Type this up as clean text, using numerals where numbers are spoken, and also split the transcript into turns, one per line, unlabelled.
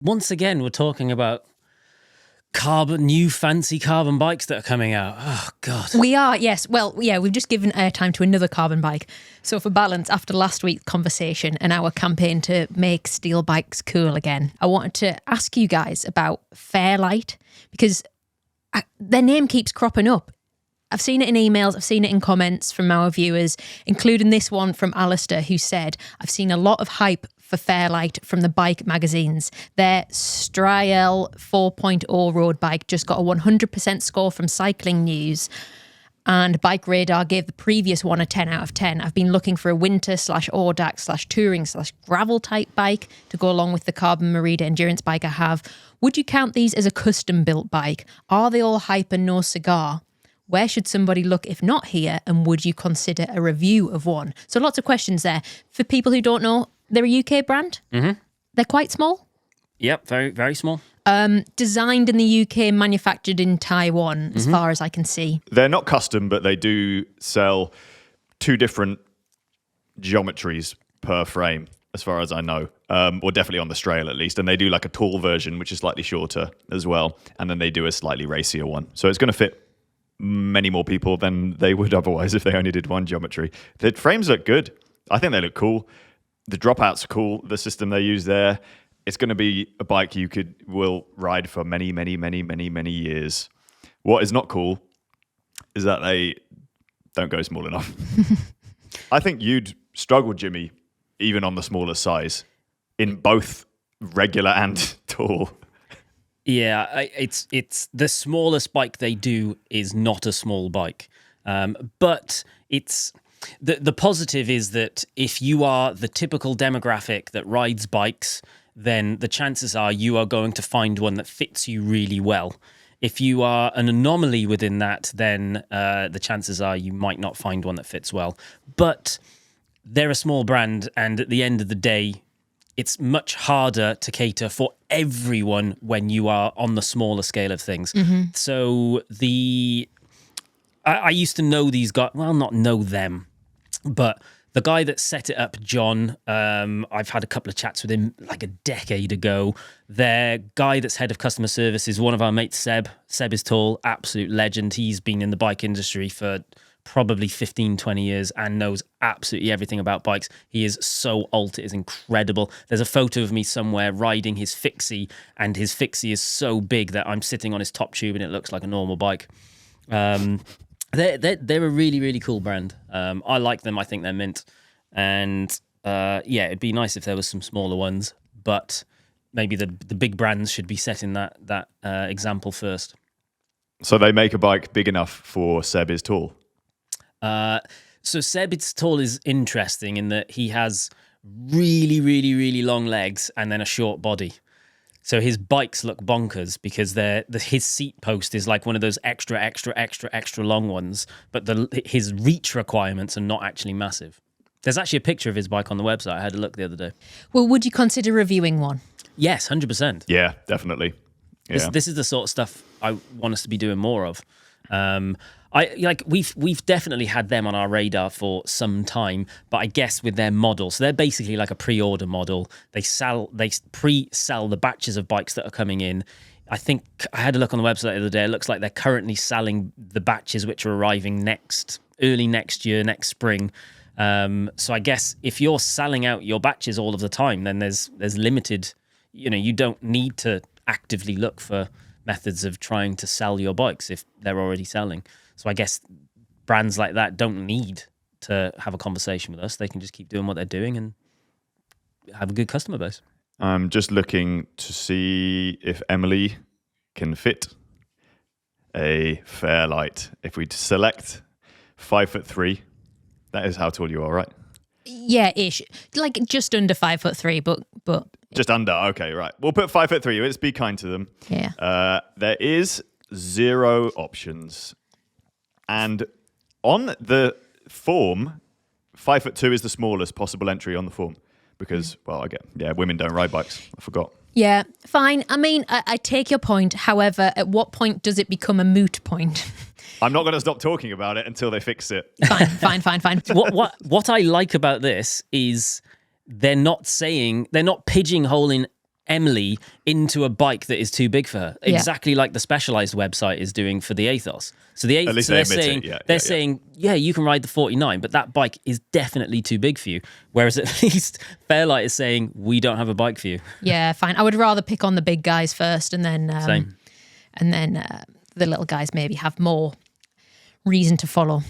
once again, we're talking about new fancy carbon bikes that are coming out. Oh, God.
We are, yes. Well, yeah, we've just given airtime to another carbon bike. So for balance, after last week's conversation and our campaign to make steel bikes cool again, I wanted to ask you guys about Fairlight, because their name keeps cropping up. I've seen it in emails, I've seen it in comments from our viewers, including this one from Alistair, who said, I've seen a lot of hype for Fairlight from the bike magazines. Their Striel 4.0 road bike just got a 100% score from Cycling News, and Bike Radar gave the previous one a 10 out of 10. I've been looking for a winter/Audax/touring/gravel type bike to go along with the Carbon Merida endurance bike I have. Would you count these as a custom built bike? Are they all hype and no cigar? Where should somebody look if not here? And would you consider a review of one? So lots of questions there. For people who don't know, they're a UK brand. Mm-hmm. They're quite small.
Yep, very, very small.
Designed in the UK, manufactured in Taiwan, as far as I can see.
They're not custom, but they do sell 2 different geometries per frame, as far as I know. Or definitely on the Striel at least. And they do like a tall version, which is slightly shorter as well. And then they do a slightly racier one. So it's going to fit many more people than they would otherwise if they only did one geometry. The frames look good. I think they look cool. The dropouts are cool. The system they use there, it's going to be a bike will ride for many, many, many, many, many years. What is not cool is that they don't go small enough. I think you'd struggle, Jimmy, even on the smaller size, in both regular and tall.
Yeah, it's the smallest bike they do is not a small bike, but it's the positive is that if you are the typical demographic that rides bikes, then the chances are you are going to find one that fits you really well. If you are an anomaly within that, then the chances are you might not find one that fits well. But they're a small brand, and at the end of the day, it's much harder to cater for everyone when you are on the smaller scale of things. Mm-hmm. So I used to know these guys, well, not know them, but the guy that set it up, John, I've had a couple of chats with him like a decade ago. Their guy that's head of customer service is one of our mates, Seb. Seb is tall, absolute legend. He's been in the bike industry for probably 15, 20 years and knows absolutely everything about bikes. He is so alt, it is incredible. There's a photo of me somewhere riding his Fixie, and his Fixie is so big that I'm sitting on his top tube and it looks like a normal bike. They're a really, really cool brand. I like them. I think they're mint. And yeah, it'd be nice if there was some smaller ones, but maybe the big brands should be setting that example first.
So they make a bike big enough for Seb is tall?
So Seb is tall is interesting in that he has really, really, really long legs and then a short body. So his bikes look bonkers because his seat post is like one of those extra long ones, but his reach requirements are not actually massive. There's actually a picture of his bike on the website. I had a look the other day.
Well, would you consider reviewing one?
Yes, 100%.
Yeah, definitely. Yeah.
This is the sort of stuff I want us to be doing more of. We've definitely had them on our radar for some time, but I guess with their model, so they're basically like a pre-order model. They pre-sell the batches of bikes that are coming in. I think I had a look on the website the other day. It looks like they're currently selling the batches which are arriving early next year, next spring. So I guess if you're selling out your batches all of the time, then there's limited. You don't need to actively look for methods of trying to sell your bikes if they're already selling. So I guess brands like that don't need to have a conversation with us. They can just keep doing what they're doing and have a good customer base.
I'm just looking to see if Emily can fit a Fairlight. If we select 5'3", that is how tall you are, right?
Yeah, ish. Like just under 5'3", but
just under. Okay, right. We'll put 5'3". Let's be kind to them.
Yeah.
There is 0 options. And on the form, 5'2" is the smallest possible entry on the form because, women don't ride bikes. I forgot.
Yeah, fine. I mean, I take your point. However, at what point does it become a moot point?
I'm not going to stop talking about it until they fix it.
Fine.
What I like about this is they're not pigeonholing Emily into a bike that is too big for her,
Yeah.
exactly like the Specialized website is doing for the Athos. So the Athos,
least
so
they
they're
admit
saying,
it.
they're saying, yeah, you can ride the 49, but that bike is definitely too big for you. Whereas at least Fairlight is saying, we don't have a bike for you.
Yeah, fine. I would rather pick on the big guys first, and then
Same.
and then the little guys maybe have more reason to follow.